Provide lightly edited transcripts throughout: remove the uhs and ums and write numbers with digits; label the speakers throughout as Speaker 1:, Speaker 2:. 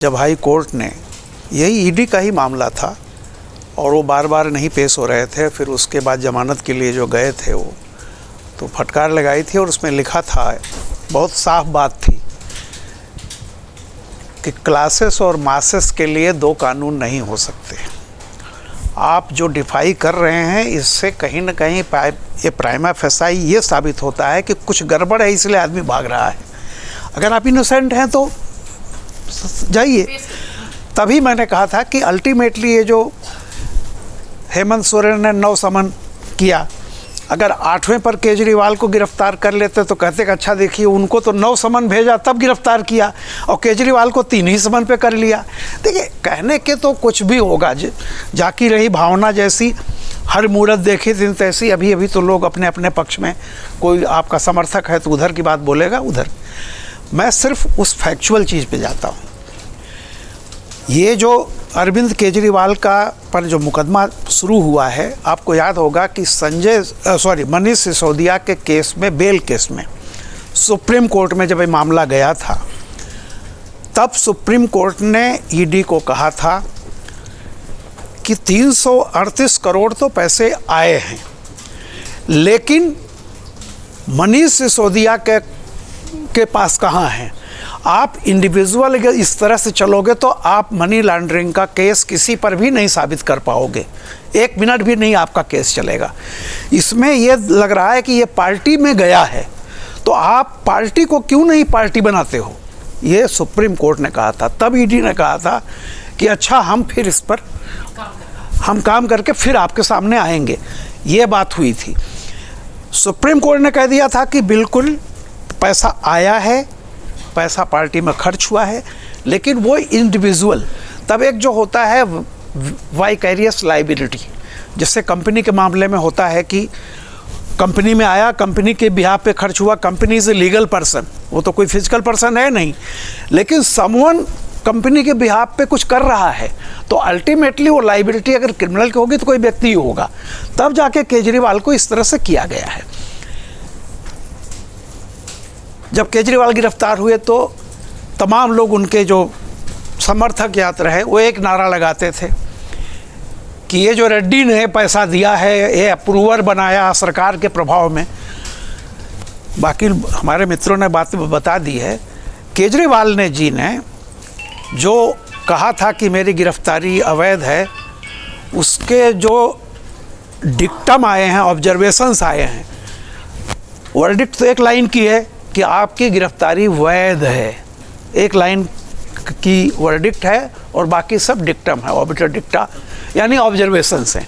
Speaker 1: जब high court ने, यही ईडी का ही मामला था और वो बार बार नहीं पेश हो रहे थे, फिर उसके बाद जमानत के लिए जो गए थे वो तो फटकार लगाई थी और उसमें लिखा था, बहुत साफ बात थी कि क्लासेस और मासेस के लिए दो कानून नहीं हो सकते। आप जो डिफाई कर रहे हैं इससे कहीं ना कहीं ये प्राइमा फेसाई ये साबित होता है कि कुछ गड़बड़ है, इसलिए आदमी भाग रहा है। अगर आप इनोसेंट हैं तो जाइए। तभी मैंने कहा था कि अल्टीमेटली ये जो हेमंत सोरेन ने 9 समन किया, अगर 8वें पर केजरीवाल को गिरफ्तार कर लेते तो कहते कि अच्छा देखिए उनको तो 9 समन भेजा तब गिरफ्तार किया और केजरीवाल को 3 ही समन पे कर लिया। देखिए कहने के तो कुछ भी होगा, जाकी रही भावना जैसी, हर मूरत देखी दिन तैसी। अभी अभी तो लोग अपने अपने पक्ष में, कोई आपका समर्थक है तो उधर की बात बोलेगा उधर। मैं सिर्फ उस फैक्चुअल चीज़ पे जाता हूँ। ये जो अरविंद केजरीवाल का पर जो मुकदमा शुरू हुआ है, आपको याद होगा कि मनीष सिसोदिया के केस में, बेल केस में सुप्रीम कोर्ट में जब ये मामला गया था, तब सुप्रीम कोर्ट ने ईडी को कहा था कि 338 करोड़ तो पैसे आए हैं, लेकिन मनीष सिसोदिया के पास कहाँ हैं। आप इंडिविजुअल इस तरह से चलोगे तो आप मनी लॉन्ड्रिंग का केस किसी पर भी नहीं साबित कर पाओगे, 1 मिनट भी नहीं आपका केस चलेगा। इसमें ये लग रहा है कि ये पार्टी में गया है, तो आप पार्टी को क्यों नहीं पार्टी बनाते हो, ये सुप्रीम कोर्ट ने कहा था। तब ईडी ने कहा था कि अच्छा हम फिर इस पर हम काम करके फिर आपके सामने आएंगे। ये बात हुई थी। सुप्रीम कोर्ट ने कह दिया था कि बिल्कुल पैसा आया है, पैसा पार्टी में खर्च हुआ है, लेकिन वो इंडिविजुअल। तब एक जो होता है वाइकेरियस लाइबिलिटी, जिससे कंपनी के मामले में होता है कि कंपनी में आया, कंपनी के बिहाफ पे खर्च हुआ, company is a legal person, वो तो कोई फिजिकल पर्सन है नहीं, लेकिन समवन कंपनी के बिहाफ पे कुछ कर रहा है, तो अल्टीमेटली वो लाइबिलिटी अगर क्रिमिनल की होगी तो कोई व्यक्ति ही होगा। तब जाके केजरीवाल को इस तरह से किया गया है। जब केजरीवाल गिरफ्तार हुए तो तमाम लोग, उनके जो समर्थक यात्र है, वो एक नारा लगाते थे कि ये जो रेड्डी ने पैसा दिया है, ये अप्रूवर बनाया सरकार के प्रभाव में। बाकी हमारे मित्रों ने बात बता दी है। केजरीवाल ने जी ने जो कहा था कि मेरी गिरफ्तारी अवैध है, उसके जो डिक्टम आए हैं, ऑब्जर्वेशंस आए हैं, वर्डिक्ट तो एक लाइन की है कि आपकी गिरफ्तारी वैध है, एक लाइन की वर्डिक्ट है और बाकी सब डिक्टम है, ऑबिटर डिक्टा यानी ऑब्जर्वेशंस हैं।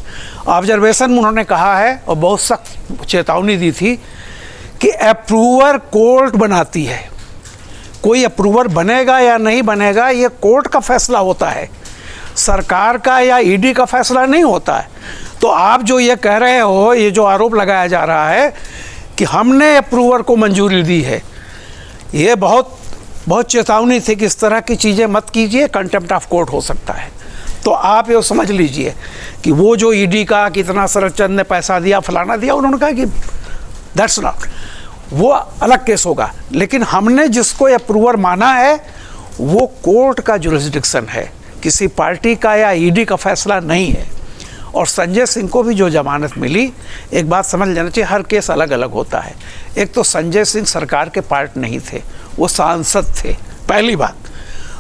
Speaker 1: ऑब्जर्वेशन उन्होंने कहा है और बहुत सख्त चेतावनी दी थी कि अप्रूवर कोर्ट बनाती है, कोई अप्रूवर बनेगा या नहीं बनेगा ये कोर्ट का फैसला होता है, सरकार का या ईडी का फैसला नहीं होता है। तो आप जो ये कह रहे हो, ये जो आरोप लगाया जा रहा है कि हमने अप्रूवर को मंजूरी दी है, ये बहुत चेतावनी थी कि इस तरह की चीज़ें मत कीजिए, कंटेम्प्ट ऑफ कोर्ट हो सकता है। तो आप ये समझ लीजिए कि वो जो ईडी का कितना शरद चंद्र ने पैसा दिया, फलाना दिया, उन्होंने कहा कि दैट्स नॉट, वो अलग केस होगा, लेकिन हमने जिसको अप्रूवर माना है वो कोर्ट का जुरिस्डिक्शन है, किसी पार्टी का या ईडी का फैसला नहीं है। और संजय सिंह को भी जो जमानत मिली, एक बात समझ लेना चाहिए, हर केस अलग अलग होता है। एक तो संजय सिंह सरकार के पार्ट नहीं थे, वो सांसद थे, पहली बात।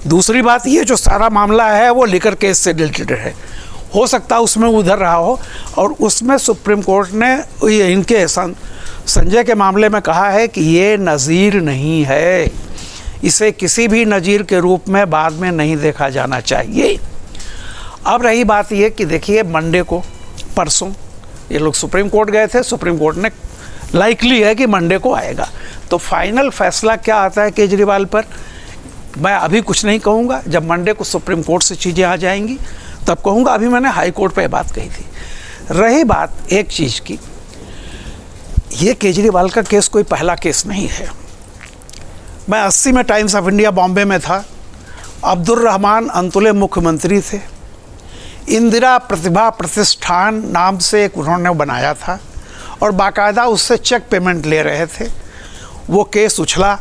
Speaker 1: दूसरी बात, ये जो सारा मामला है वो लिकर केस से रिलेटेड है, हो सकता है उसमें उधर रहा हो, और उसमें सुप्रीम कोर्ट ने इनके संजय के मामले में कहा है कि ये नज़ीर नहीं है, इसे किसी भी नज़ीर के रूप में बाद में नहीं देखा जाना चाहिए। अब रही बात ये कि देखिए मंडे को, परसों ये लोग सुप्रीम कोर्ट गए थे, सुप्रीम कोर्ट ने लाइकली है कि मंडे को आएगा, तो फाइनल फैसला क्या आता है केजरीवाल पर, मैं अभी कुछ नहीं कहूँगा। जब मंडे को सुप्रीम कोर्ट से चीज़ें आ जाएंगी तब कहूँगा। अभी मैंने हाई कोर्ट पर बात कही थी। रही बात एक चीज़ की, ये केजरीवाल का केस कोई पहला केस नहीं है। मैं 80 में टाइम्स ऑफ इंडिया बॉम्बे में था, अब्दुल रहमान अंतुले मुख्यमंत्री थे, इंदिरा प्रतिभा प्रतिष्ठान नाम से एक उन्होंने बनाया था और बाकायदा उससे चेक पेमेंट ले रहे थे। वो केस उछला,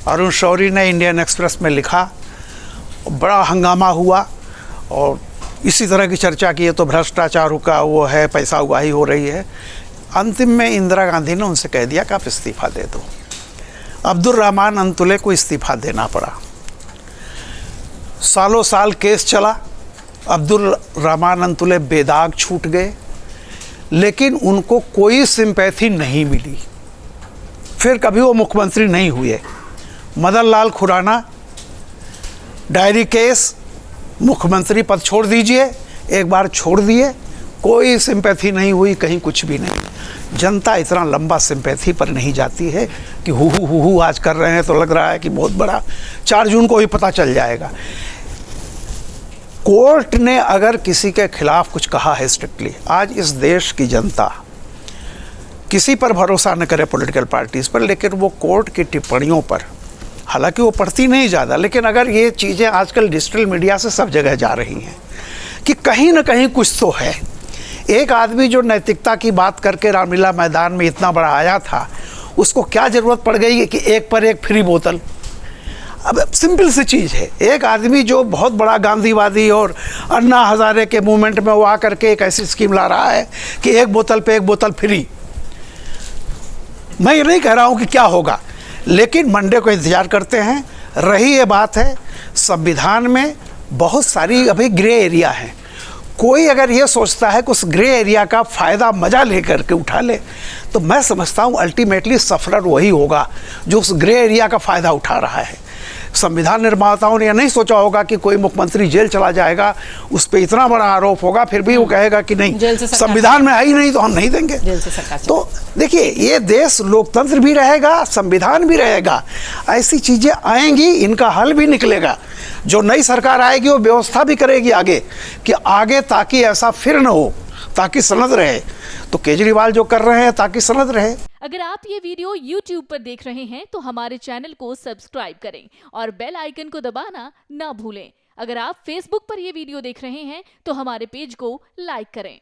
Speaker 1: अरुण शौरी ने इंडियन एक्सप्रेस में लिखा बड़ा हंगामा हुआ और इसी तरह की चर्चा की है तो भ्रष्टाचार का वो है, पैसा उगाही हो रही है। अंतिम में इंदिरा गांधी ने उनसे कह दिया कि आप इस्तीफ़ा दे दो। अब्दुल रहमान अंतुले को इस्तीफ़ा देना पड़ा। सालों साल केस चला, अब्दुल रहमान अंतुले बेदाग छूट गए, लेकिन उनको कोई सिंपैथी नहीं मिली। फिर कभी वो मुख्यमंत्री नहीं हुए। मदन लाल खुराना डायरी केस, मुख्यमंत्री पद छोड़ दीजिए, एक बार छोड़ दिए, कोई सिंपैथी नहीं हुई, कहीं कुछ भी नहीं। जनता इतना लंबा सिंपैथी पर नहीं जाती है कि हु आज कर रहे हैं तो लग रहा है कि बहुत बड़ा, 4 जून को ही पता चल जाएगा। कोर्ट ने अगर किसी के खिलाफ कुछ कहा है स्ट्रिक्टली, आज इस देश की जनता किसी पर भरोसा न करे पॉलिटिकल पार्टीज़ पर, लेकिन वो कोर्ट की टिप्पणियों पर, हालांकि वो पढ़ती नहीं ज़्यादा, लेकिन अगर ये चीज़ें आजकल डिजिटल मीडिया से सब जगह जा रही हैं कि कहीं ना कहीं कुछ तो है। एक आदमी जो नैतिकता की बात करके रामलीला मैदान में इतना बड़ा आया था, उसको क्या ज़रूरत पड़ गई है कि एक पर एक फ्री बोतल। अब सिंपल सी चीज़ है, एक आदमी जो बहुत बड़ा गांधीवादी और अन्ना हजारे के मूवमेंट में वो आकर के एक ऐसी स्कीम ला रहा है कि एक बोतल पे एक बोतल फ्री। मैं ये नहीं कह रहा हूँ कि क्या होगा, लेकिन मंडे को इंतजार करते हैं। रही ये बात है, संविधान में बहुत सारी अभी ग्रे एरिया है। कोई अगर ये सोचता है कि उस ग्रे एरिया का फ़ायदा मज़ा लेकर के उठा ले, तो मैं समझता हूँ अल्टीमेटली सफरर वही होगा जो उस ग्रे एरिया का फ़ायदा उठा रहा है। संविधान निर्माताओं ने यह नहीं सोचा होगा कि कोई मुख्यमंत्री जेल चला जाएगा, उस पर इतना बड़ा आरोप होगा, फिर भी वो कहेगा कि नहीं, संविधान में आई नहीं तो हम नहीं देंगे। तो देखिए, ये देश लोकतंत्र भी रहेगा, संविधान भी रहेगा, ऐसी चीज़ें आएंगी, इनका हल भी निकलेगा। जो नई सरकार आएगी वो व्यवस्था भी करेगी आगे ताकि ऐसा फिर न हो, ताकि सनद रहे। तो केजरीवाल जो कर रहे हैं ताकि सनद रहे।
Speaker 2: अगर आप ये वीडियो YouTube पर देख रहे हैं तो हमारे चैनल को सब्सक्राइब करें और बेल आइकन को दबाना ना भूलें। अगर आप Facebook पर ये वीडियो देख रहे हैं तो हमारे पेज को लाइक करें।